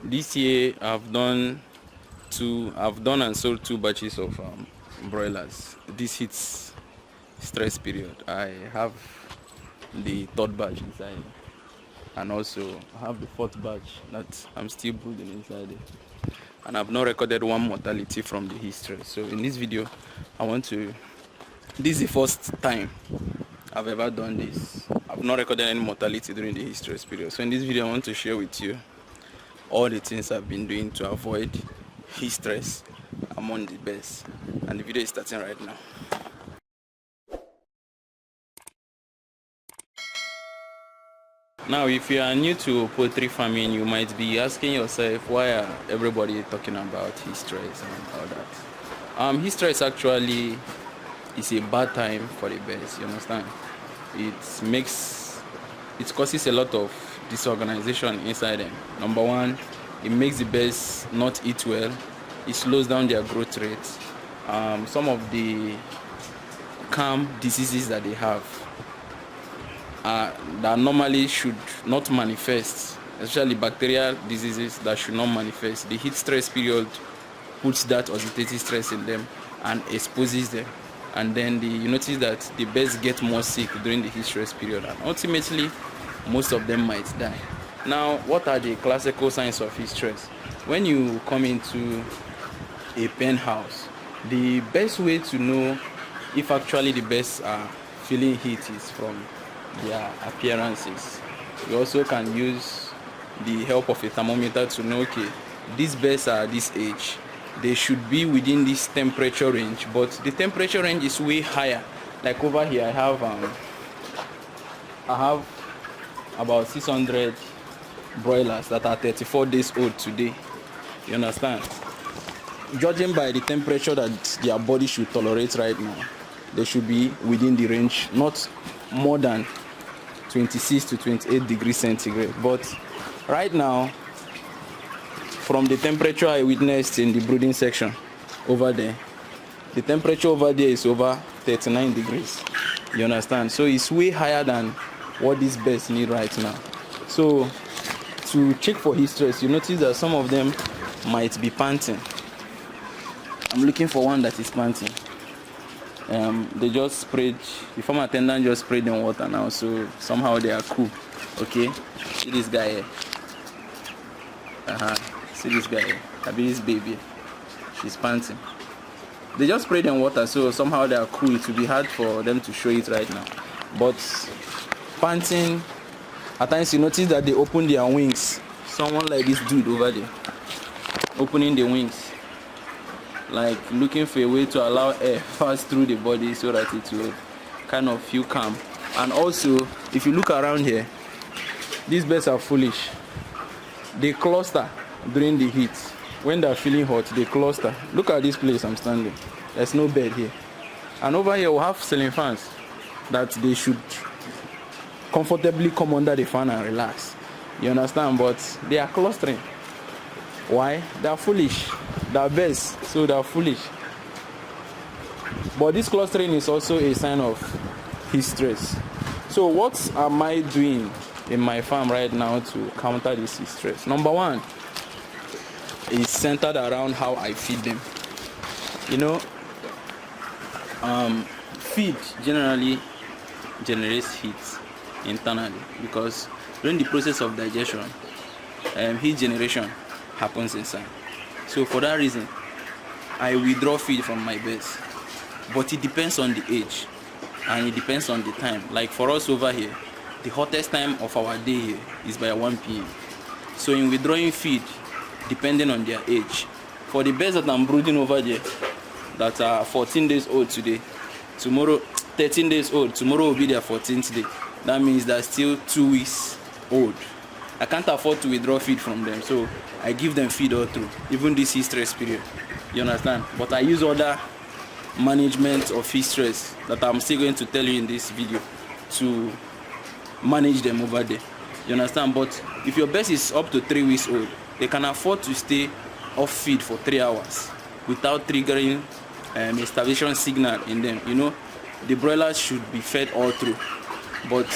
This year I've done and sold 2 batches of broilers. This hits stress period. I have the third batch inside, and also I have the fourth batch that I'm still brooding inside it. And I've not recorded one mortality from the history. So in this video, this is the first time I've ever done this. I've not recorded any mortality during the history period. So in this video, I want to share with you all the things I've been doing to avoid heat stress among the birds. And the video is starting right now. Now, if you are new to poultry farming, you might be asking yourself, why are everybody talking about heat stress and all that? Heat stress actually is a bad time for the birds, you understand? It causes a lot of disorganization inside them. Number one, it makes the birds not eat well. It slows down their growth rate. Some of the calm diseases that they have that normally should not manifest, especially bacterial diseases that should not manifest. The heat stress period puts that oxidative stress in them and exposes them. And then you notice that the birds get more sick during the heat stress period, and ultimately most of them might die. Now, what are the classical signs of heat stress? When you come into a pen house, the best way to know if actually the birds are feeling heat is from their appearances. You also can use the help of a thermometer to know, okay, these birds are this age, they should be within this temperature range, but the temperature range is way higher. Like over here, I have about 600 broilers that are 34 days old today. You understand? Judging by the temperature that their body should tolerate right now, they should be within the range, not more than 26 to 28 degrees centigrade. But right now, from the temperature I witnessed in the brooding section over there, the temperature over there is over 39 degrees. You understand? So it's way higher than what these birds need right now. So to check for heat stress, you notice that some of them might be panting. I'm looking for one that is panting. They just sprayed, the farm attendant just sprayed them water now, so somehow they are cool. Okay, see this guy here. See this guy here. I be this baby. She's panting. They just sprayed them water, so somehow they are cool. It will be hard for them to show it right now. But panting, at times you notice that they open their wings. Someone like this dude over there, opening the wings, like looking for a way to allow air pass through the body so that it will kind of feel calm. And also, if you look around here, these birds are foolish. They cluster during the heat. When they're feeling hot, they cluster. Look at this place I'm standing. There's no bed here. And over here we have ceiling fans that they should comfortably come under the fan and relax. You understand? But they are clustering. Why? They are foolish. They are birds, so they are foolish. But this clustering is also a sign of heat stress. So what am I doing in my farm right now to counter this heat stress? Number one is centered around how I feed them. You know, feed generally generates heat internally, because during the process of digestion, heat generation happens inside. So for that reason, I withdraw feed from my birds. But it depends on the age, and it depends on the time. Like for us over here, the hottest time of our day here is by 1 p.m. So in withdrawing feed, depending on their age, for the birds that I'm brooding over there, that are 14 days old today, tomorrow 13 days old, tomorrow will be their 14th day. That means they're still 2 weeks old. I can't afford to withdraw feed from them, so I give them feed all through, even this heat stress period. You understand? But I use other management of heat stress that I'm still going to tell you in this video to manage them over there. You understand? But if your bird is up to 3 weeks old, they can afford to stay off feed for 3 hours without triggering a starvation signal in them. You know, the broilers should be fed all through. But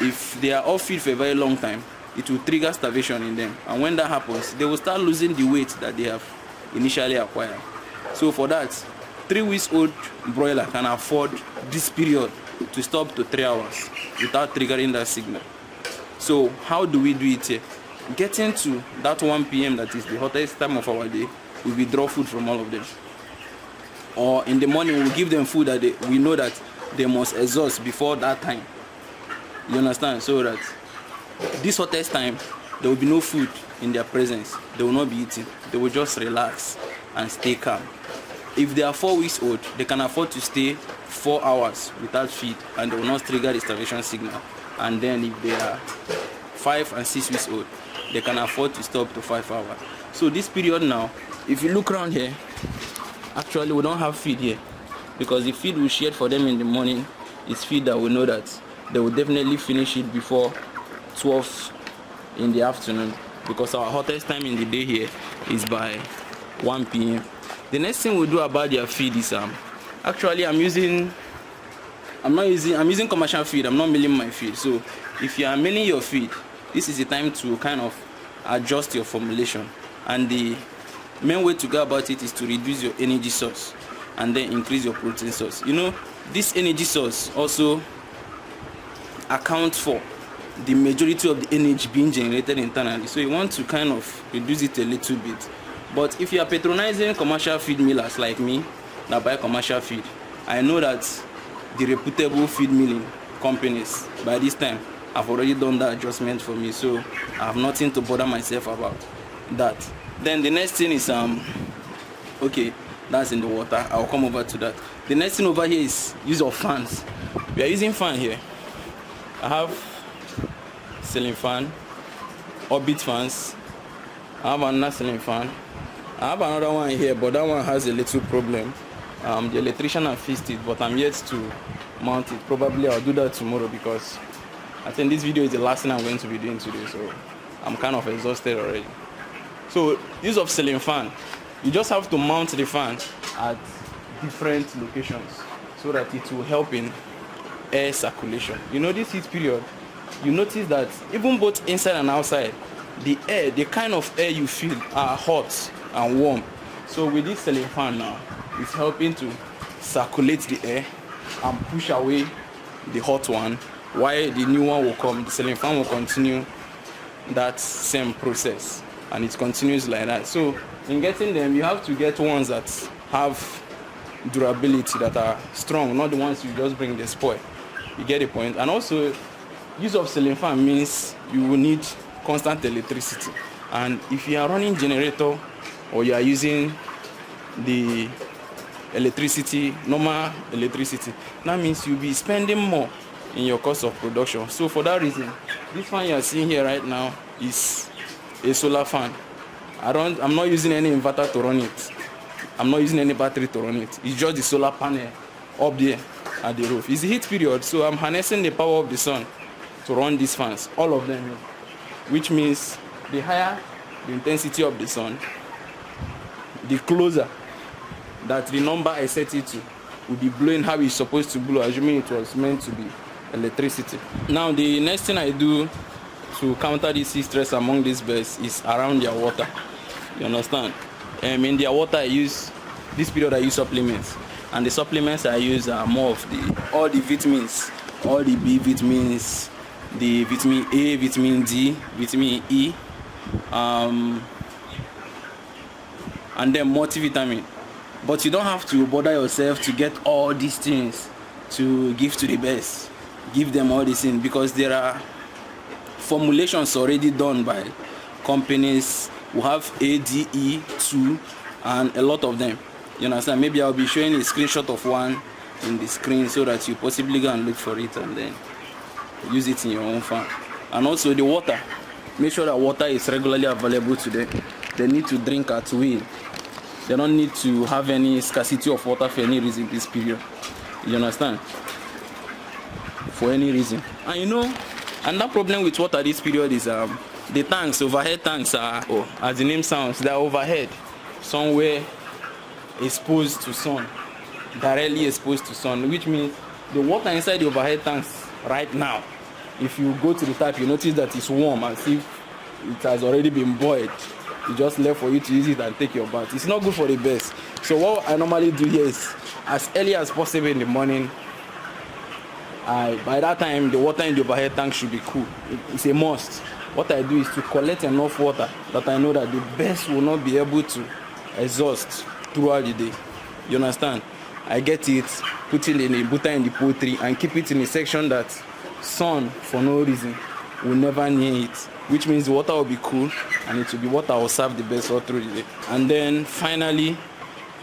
if they are off feed for a very long time, it will trigger starvation in them, and when that happens, they will start losing the weight that they have initially acquired. So for that, 3 weeks old broiler can afford this period to stop to 3 hours without triggering that signal. So how do we do it here? Getting to that 1 p.m. that is the hottest time of our day, we withdraw food from all of them. Or in the morning, we'll give them food that we know that they must exhaust before that time. You understand? So that this hottest time, there will be no food in their presence. They will not be eating. They will just relax and stay calm. If they are 4 weeks old, they can afford to stay 4 hours without feed, and they will not trigger the starvation signal. And then if they are 5 and 6 weeks old, they can afford to stop to 5 hours. So this period now, if you look around here, actually we don't have feed here, because the feed we shared for them in the morning is feed that we know that they will definitely finish it before 12 in the afternoon, because our hottest time in the day here is by 1 p.m. The next thing we do about their feed is actually I'm using commercial feed. I'm not milling my feed. So if you are milling your feed, this is the time to kind of adjust your formulation, and the main way to go about it is to reduce your energy source and then increase your protein source. You know, this energy source also accounts for the majority of the energy being generated internally, so you want to kind of reduce it a little bit. But if you are patronizing commercial feed millers like me that buy commercial feed, I know that the reputable feed milling companies by this time have already done that adjustment for me, so I have nothing to bother myself about that. Then the next thing is okay, that's in the water. I'll come over to that. The next thing over here is use of fans. We are using fan here. I have ceiling fan, orbit fans. I have another ceiling fan. I have another one here, but that one has a little problem. The electrician has fixed it, but I'm yet to mount it. Probably I'll do that tomorrow, because I think this video is the last thing I'm going to be doing today, so I'm kind of exhausted already. So use of ceiling fan, you just have to mount the fan at different locations so that it will help in air circulation. You know, this heat period, you notice that even both inside and outside, the air, the kind of air you feel are hot and warm. So with this ceiling fan now, it's helping to circulate the air and push away the hot one, while the new one will come. The ceiling fan will continue that same process, and it continues like that. So in getting them, you have to get ones that have durability, that are strong, not the ones you just bring the spoil. You get the point? And also, use of ceiling fan means you will need constant electricity, and if you are running generator or you are using the electricity, normal electricity, that means you'll be spending more in your cost of production. So for that reason, this fan you are seeing here right now is a solar fan. I'm not using any inverter to run it. I'm not using any battery to run it. It's just the solar panel up there at the roof. It's the heat period, so I'm harnessing the power of the sun to run these fans, all of them, which means the higher the intensity of the sun, the closer that the number I set it to will be blowing how it's supposed to blow, assuming it was meant to be electricity. Now the next thing I do to counter this heat stress among these birds is around their water. You understand? In their water, I use this period, I use supplements, and the supplements I use are more of all the vitamins, all the B vitamins, the vitamin A, vitamin D, vitamin E, and then multivitamin. But you don't have to bother yourself to get all these things to give to the birds. Give them all these things, because there are formulations already done by companies who have ADE2 and a lot of them. You understand? Maybe I'll be showing a screenshot of one in the screen so that you possibly go and look for it and then use it in your own farm. And also the water. Make sure that water is regularly available to them. They need to drink at will. They don't need to have any scarcity of water for any reason this period. You understand? For any reason. And you know, another problem with water this period is the tanks, overhead tanks are, as the name sounds, they're overhead, somewhere exposed to sun, directly exposed to sun, which means the water inside the overhead tanks right now if you go to the tap, you notice that it's warm as if it has already been boiled. It's just left for you to use it and take your bath. It's not good for the birds. So what I normally do here is, as early as possible in the morning, by that time the water in the overhead tank should be cool. It's a must. What I do is to collect enough water that I know that the birds will not be able to exhaust throughout the day. You understand? I get it, put it in the poultry and keep it in a section that sun for no reason will never near it, which means the water will be cool and it will be what I will serve the birds all through the day. And then finally,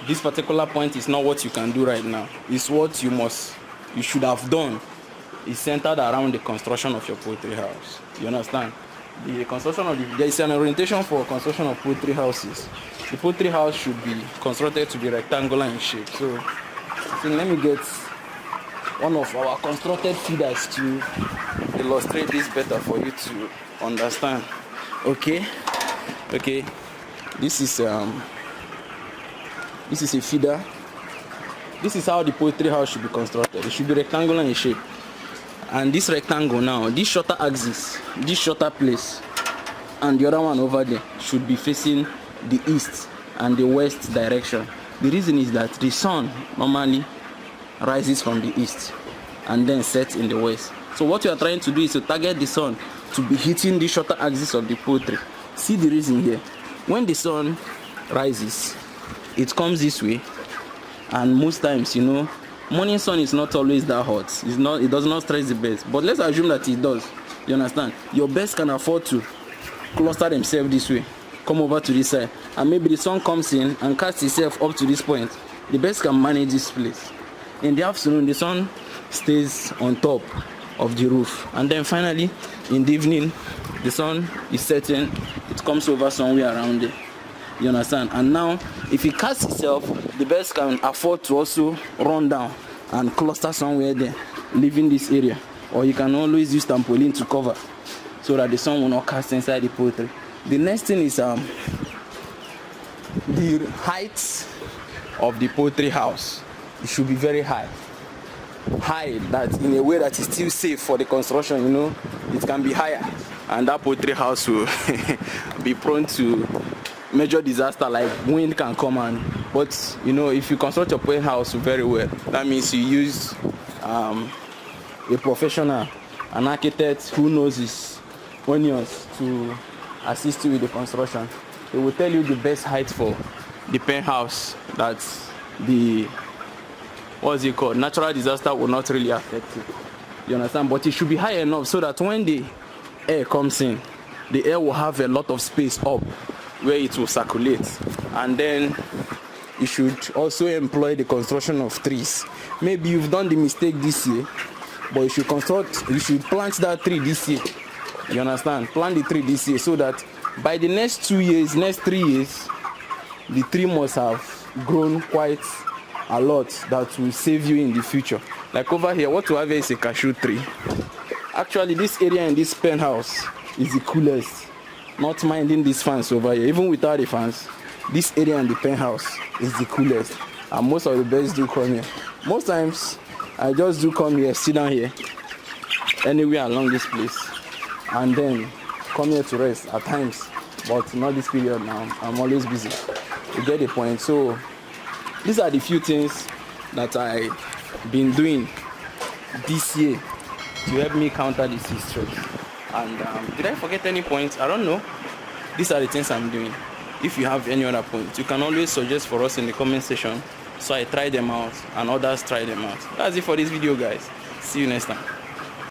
this particular point is not what you can do right now. It's what you should have done. It's centered around the construction of your poultry house. You understand? There is an orientation for construction of poultry houses. The poultry house should be constructed to be rectangular in shape. So let me get one of our constructed feeders to illustrate this better for you to understand. Okay. This is a feeder. This is how the poultry house should be constructed. It should be rectangular in shape. And this rectangle now, this shorter axis, this shorter place, and the other one over there should be facing the east and the west direction. The reason is that the sun normally rises from the east and then sets in the west. So what you are trying to do is to target the sun to be hitting the shorter axis of the poultry. See the reason here. When the sun rises, it comes this way, and most times, morning sun is not always that hot. It does not stress the birds. But let's assume that it does. You understand? Your birds can afford to cluster themselves this way, come over to this side, and maybe the sun comes in and casts itself up to this point. The birds can manage this place. In the afternoon, the sun stays on top of the roof, and then finally in the evening, the sun is setting. It comes over somewhere around there. You understand? And now, if it casts itself, the birds can afford to also run down and cluster somewhere there, leaving this area. Or you can always use trampoline to cover so that the sun will not cast inside the poultry. The next thing is the height of the poultry house. It should be very high. High, that in a way that is still safe for the construction, it can be higher. And that poultry house will be prone to major disaster, like wind can come but if you construct your poultry house very well, that means you use a professional, an architect who knows his onions to assist you with the construction. They will tell you the best height for the pen house that the natural disaster will not really affect it. You understand? But it should be high enough so that when the air comes in, the air will have a lot of space up where it will circulate. And then you should also employ the construction of trees. Maybe you've done the mistake this year, but you should plant that tree this year. You understand? Plant the tree this year so that by the next 3 years, the tree must have grown quite a lot that will save you in the future. Like over here, what you have here is a cashew tree. Actually, this area in this pen house is the coolest. Not minding these fans over here. Even without the fans, this area in the pen house is the coolest. And most of the birds do come here. Most times, I just do come here, sit down here, anywhere along this place, and then come here to rest at times. But not this period now. I'm always busy. You get the point. So these are the few things that I've been doing this year to help me counter this heat stroke. And did I forget any points? I don't know. These are the things I'm doing. If you have any other points, you can always suggest for us in the comment section, so I try them out and others try them out. That's it for this video, guys. See you next time.